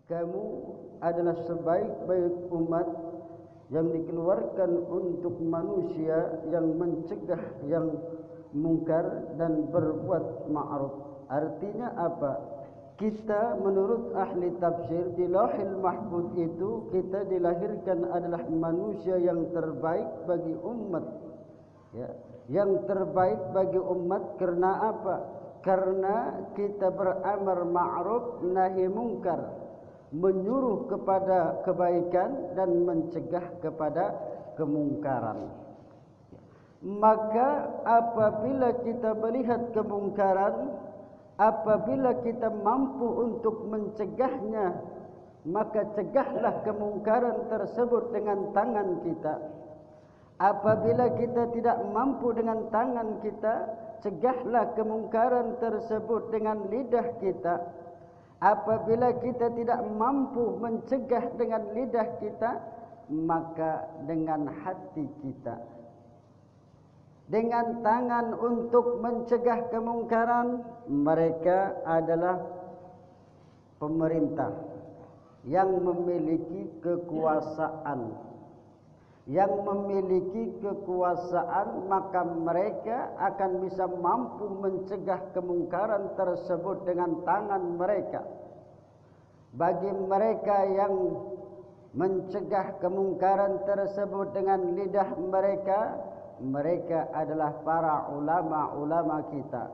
kamu adalah sebaik-baik umat yang dikeluarkan untuk manusia yang mencegah yang mungkar dan berbuat ma'ruf. Artinya apa? Kita menurut ahli tafsir di Lauhil Mahfuz itu kita dilahirkan adalah manusia yang terbaik bagi umat. Ya, yang terbaik bagi umat karena apa? Karena kita beramar ma'ruf nahi mungkar, menyuruh kepada kebaikan dan mencegah kepada kemungkaran. Maka apabila kita melihat kemungkaran, apabila kita mampu untuk mencegahnya, maka cegahlah kemungkaran tersebut dengan tangan kita. Apabila kita tidak mampu dengan tangan kita, cegahlah kemungkaran tersebut dengan lidah kita. Apabila kita tidak mampu mencegah dengan lidah kita, maka dengan hati kita. Dengan tangan untuk mencegah kemungkaran, mereka adalah pemerintah yang memiliki kekuasaan. Yang memiliki kekuasaan, maka mereka akan bisa mampu mencegah kemungkaran tersebut dengan tangan mereka. Bagi mereka yang mencegah kemungkaran tersebut dengan lidah mereka, mereka adalah para ulama-ulama kita.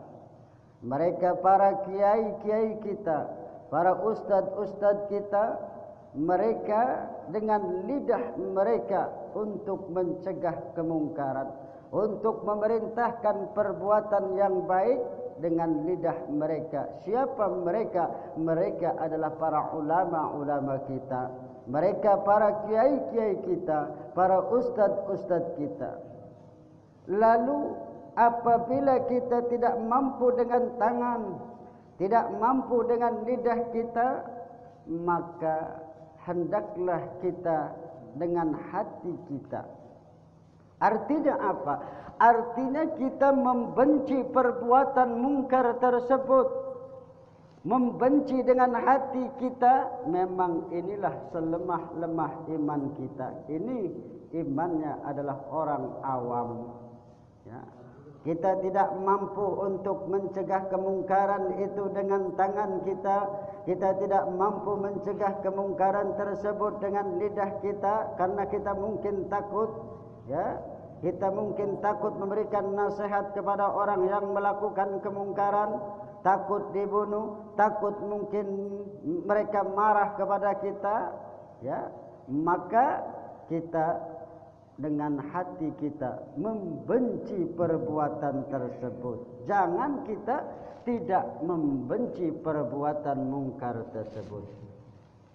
Mereka para kiai-kiai kita, para ustadz-ustadz kita. Mereka dengan lidah mereka untuk mencegah kemungkaran, untuk memerintahkan perbuatan yang baik dengan lidah mereka. Siapa mereka? Mereka adalah para ulama-ulama kita. Mereka para kiai-kiai kita, para ustadz-ustadz kita. Lalu apabila kita tidak mampu dengan tangan, tidak mampu dengan lidah kita, maka hendaklah kita dengan hati kita. Artinya apa? Artinya kita membenci perbuatan mungkar tersebut. Membenci dengan hati kita. Memang inilah selemah-lemah iman kita. Ini imannya adalah orang awam. Ya. Kita tidak mampu untuk mencegah kemungkaran itu dengan tangan kita. Kita tidak mampu mencegah kemungkaran tersebut dengan lidah kita karena kita mungkin takut, ya. Kita mungkin takut memberikan nasihat kepada orang yang melakukan kemungkaran, takut dibunuh, takut mungkin mereka marah kepada kita, ya. Maka kita dengan hati kita membenci perbuatan tersebut. Jangan kita tidak membenci perbuatan mungkar tersebut.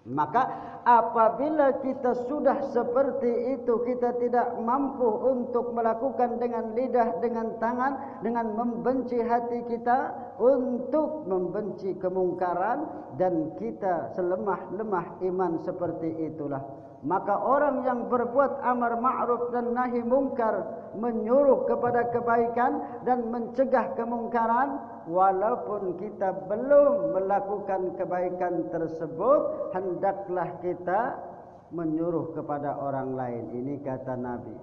Maka apabila kita sudah seperti itu, kita tidak mampu untuk melakukan dengan lidah, dengan tangan, dengan membenci hati kita untuk membenci kemungkaran, dan kita selemah-lemah iman seperti itulah. Maka orang yang berbuat amar ma'ruf dan nahi mungkar, menyuruh kepada kebaikan dan mencegah kemungkaran, walaupun kita belum melakukan kebaikan tersebut, hendaklah kita menyuruh kepada orang lain. Ini kata Nabi.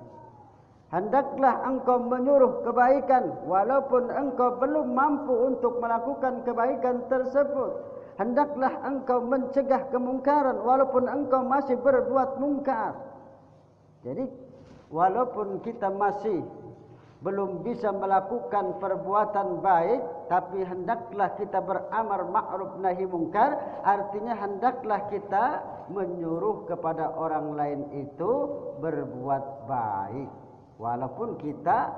Hendaklah engkau menyuruh kebaikan walaupun engkau belum mampu untuk melakukan kebaikan tersebut. Hendaklah engkau mencegah kemungkaran walaupun engkau masih berbuat mungkar. Jadi walaupun kita masih belum bisa melakukan perbuatan baik, tapi hendaklah kita beramar ma'ruf nahi mungkar. Artinya hendaklah kita menyuruh kepada orang lain itu berbuat baik, walaupun kita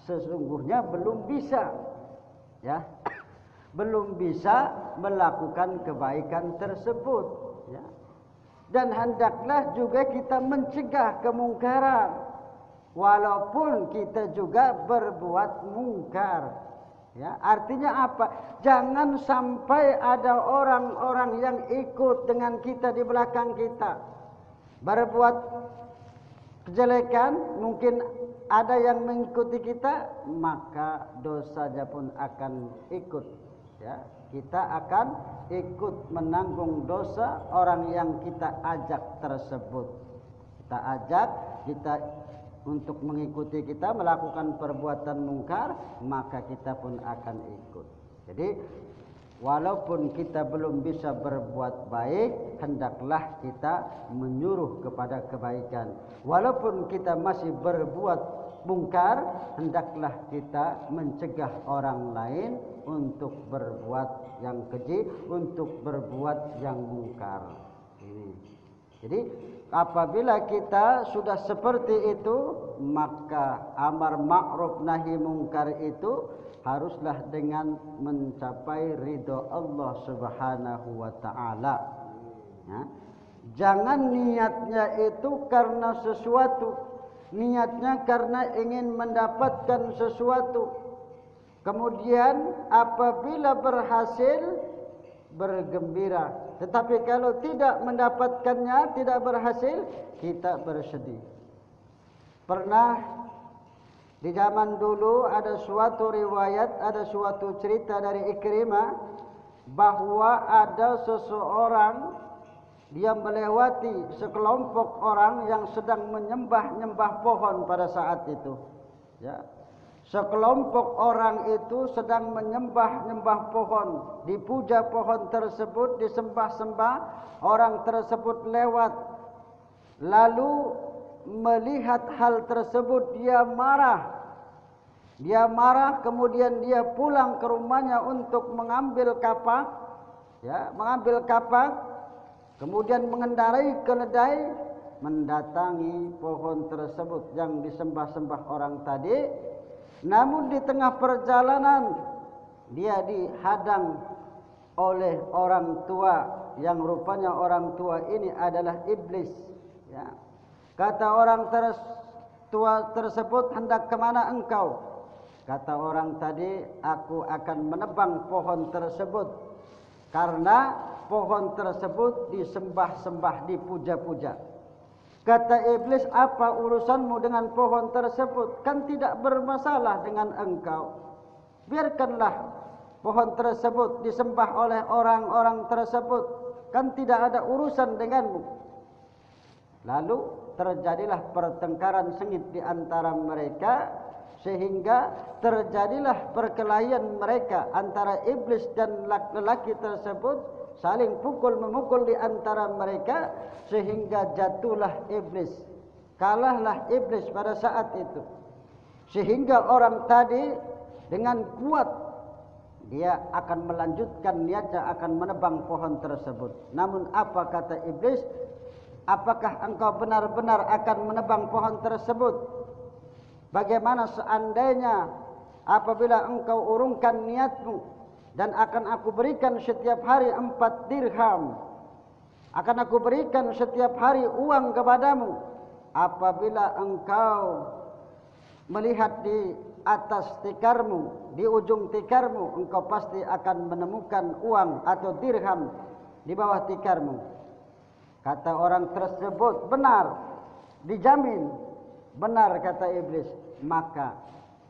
sesungguhnya belum bisa, ya, belum bisa melakukan kebaikan tersebut, ya. Dan hendaklah juga kita mencegah kemungkaran walaupun kita juga berbuat mungkar, ya. Artinya apa? Jangan sampai ada orang-orang yang ikut dengan kita di belakang kita berbuat kejelekan, mungkin ada yang mengikuti kita, maka dosanya pun akan ikut, ya. kita akan ikut menanggung dosa orang yang kita ajak tersebut. Kita ajak, kita untuk mengikuti kita melakukan perbuatan mungkar, maka kita pun akan ikut. Jadi walaupun kita belum bisa berbuat baik, hendaklah kita menyuruh kepada kebaikan. Walaupun kita masih berbuat mungkar, hendaklah kita mencegah orang lain untuk berbuat yang keji, untuk berbuat yang mungkar. Ini. Jadi apabila kita sudah seperti itu, maka amar ma'ruf nahi mungkar itu haruslah dengan mencapai ridho Allah Subhanahu wa taala. Ya. Jangan niatnya itu karena sesuatu, niatnya karena ingin mendapatkan sesuatu. Kemudian apabila berhasil bergembira, tetapi kalau tidak mendapatkannya, tidak berhasil, kita bersedih. Pernah di zaman dulu ada suatu riwayat, ada suatu cerita dari Ikrimah bahwa ada seseorang, dia melewati sekelompok orang yang sedang menyembah-nyembah pohon pada saat itu. Ya. Sekelompok orang itu sedang menyembah-nyembah pohon, dipuja pohon tersebut, disembah-sembah. Orang tersebut lewat, lalu melihat hal tersebut, dia marah. Dia marah, kemudian dia pulang ke rumahnya untuk mengambil kapak, ya, mengambil kapak, kemudian mengendarai keledai mendatangi pohon tersebut yang disembah-sembah orang tadi. Namun di tengah perjalanan dia dihadang oleh orang tua yang rupanya orang tua ini adalah iblis. Ya. Kata orang tua tersebut, hendak kemana engkau? Kata orang tadi, aku akan menebang pohon tersebut karena pohon tersebut disembah-sembah, dipuja-puja. Kata iblis, apa urusanmu dengan pohon tersebut? Kan tidak bermasalah dengan engkau. Biarkanlah pohon tersebut disembah oleh orang-orang tersebut. Kan tidak ada urusan denganmu. Lalu terjadilah pertengkaran sengit di antara mereka, sehingga terjadilah perkelahian mereka antara iblis dan lelaki tersebut, saling pukul-memukul di antara mereka, sehingga jatuhlah iblis. Kalahlah iblis pada saat itu. Sehingga orang tadi dengan kuat dia akan melanjutkan niatnya, akan menebang pohon tersebut. Namun apa kata iblis? Apakah engkau benar-benar akan menebang pohon tersebut? Bagaimana seandainya apabila engkau urungkan niatmu, dan akan aku berikan setiap hari 4 dirham. Akan aku berikan setiap hari uang kepadamu. Apabila engkau melihat di atas tikarmu, di ujung tikarmu, engkau pasti akan menemukan uang atau dirham di bawah tikarmu. Kata orang tersebut, benar, dijamin. Benar kata iblis. Maka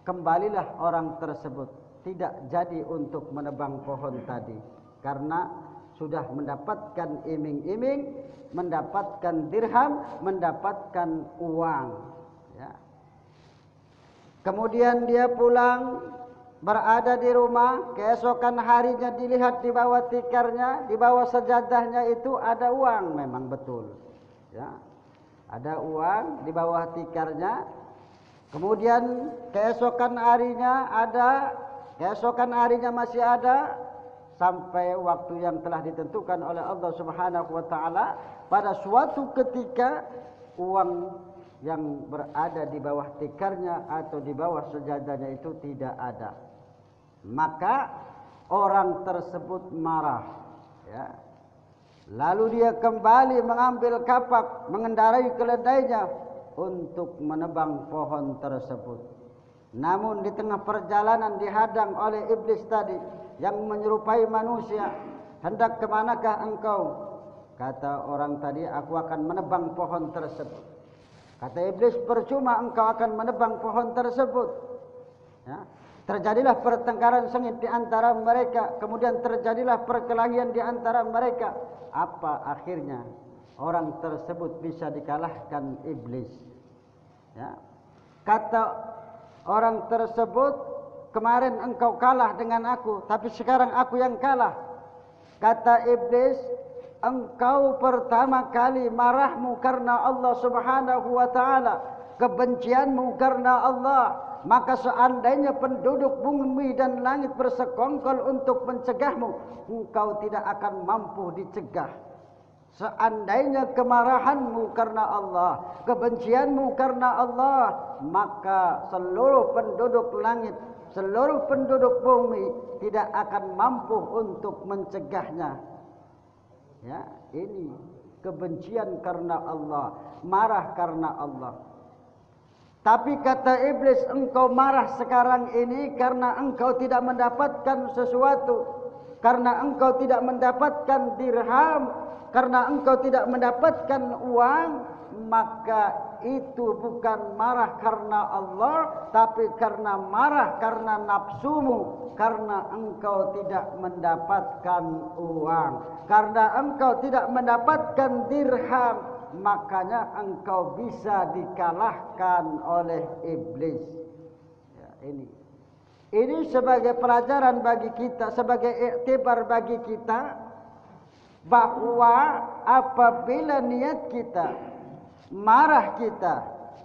kembalilah orang tersebut, tidak jadi untuk menebang pohon tadi, karena sudah mendapatkan iming-iming, mendapatkan dirham, mendapatkan uang. Ya. Kemudian dia pulang, berada di rumah. Keesokan harinya dilihat di bawah tikarnya, di bawah sajadahnya itu ada uang. Memang betul, ya, ada uang di bawah tikarnya. Kemudian keesokan harinya ada, keesokan harinya masih ada, sampai waktu yang telah ditentukan oleh Allah Subhanahu wa taala. Pada suatu ketika uang yang berada di bawah tikarnya atau di bawah sejadahnya itu tidak ada. Maka orang tersebut marah, ya. Lalu dia kembali mengambil kapak, mengendarai keledainya untuk menebang pohon tersebut. Namun di tengah perjalanan dihadang oleh iblis tadi yang menyerupai manusia. Hendak kemanakah engkau? Kata orang tadi, aku akan menebang pohon tersebut. Kata iblis, percuma engkau akan menebang pohon tersebut. Ya. terjadilah pertengkaran sengit di antara mereka, kemudian terjadilah perkelahian di antara mereka. Apa akhirnya? Orang tersebut bisa dikalahkan iblis. Ya. Kata orang tersebut, kemarin engkau kalah dengan aku, tapi sekarang aku yang kalah. Kata iblis, engkau pertama kali marahmu karena Allah Subhanahu wa taala, kebencianmu karena Allah. Maka seandainya penduduk bumi dan langit bersekongkol untuk mencegahmu, engkau tidak akan mampu dicegah. Seandainya kemarahanmu karena Allah, kebencianmu karena Allah, maka seluruh penduduk langit, seluruh penduduk bumi tidak akan mampu untuk mencegahnya. Ya, ini kebencian karena Allah, marah karena Allah. Tapi kata iblis, engkau marah sekarang ini karena engkau tidak mendapatkan sesuatu, karena engkau tidak mendapatkan dirham, karena engkau tidak mendapatkan uang, maka itu bukan marah karena Allah, tapi karena marah karena nafsumu, karena engkau tidak mendapatkan uang, karena engkau tidak mendapatkan dirham, makanya engkau bisa dikalahkan oleh iblis. Ya, ini sebagai pelajaran bagi kita, sebagai iktibar bagi kita, bahwa apabila niat kita, marah kita,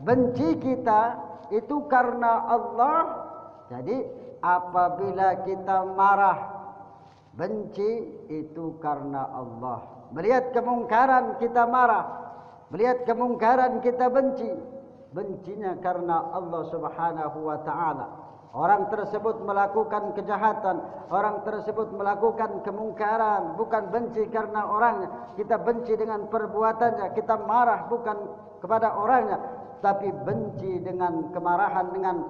benci kita itu karena Allah. Jadi apabila kita marah, benci itu karena Allah. Melihat kemungkaran kita marah, melihat kemungkaran kita benci, bencinya karena Allah Subhanahu wa taala. Orang tersebut melakukan kejahatan, orang tersebut melakukan kemungkaran, bukan benci karena orangnya. Kita benci dengan perbuatannya, kita marah bukan kepada orangnya, tapi benci dengan kemarahan dengan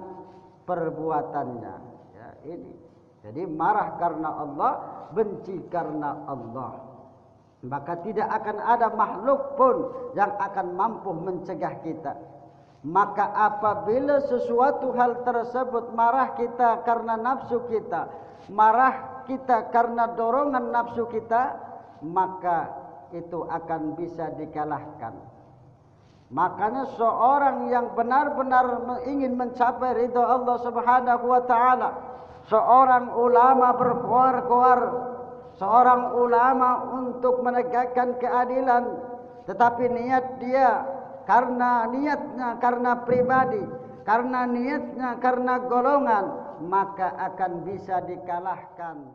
perbuatannya. Ya, ini. Jadi marah karena Allah, benci karena Allah. Maka tidak akan ada makhluk pun yang akan mampu mencegah kita. Maka apabila sesuatu hal tersebut, marah kita karena nafsu kita, marah kita karena dorongan nafsu kita, maka itu akan bisa dikalahkan. Makanya seorang yang benar-benar ingin mencapai ridha Allah Subhanahu wa taala, seorang ulama berkoar-koar, seorang ulama untuk menegakkan keadilan, tetapi niat dia karena niatnya karena pribadi, karena niatnya karena golongan, maka akan bisa dikalahkan.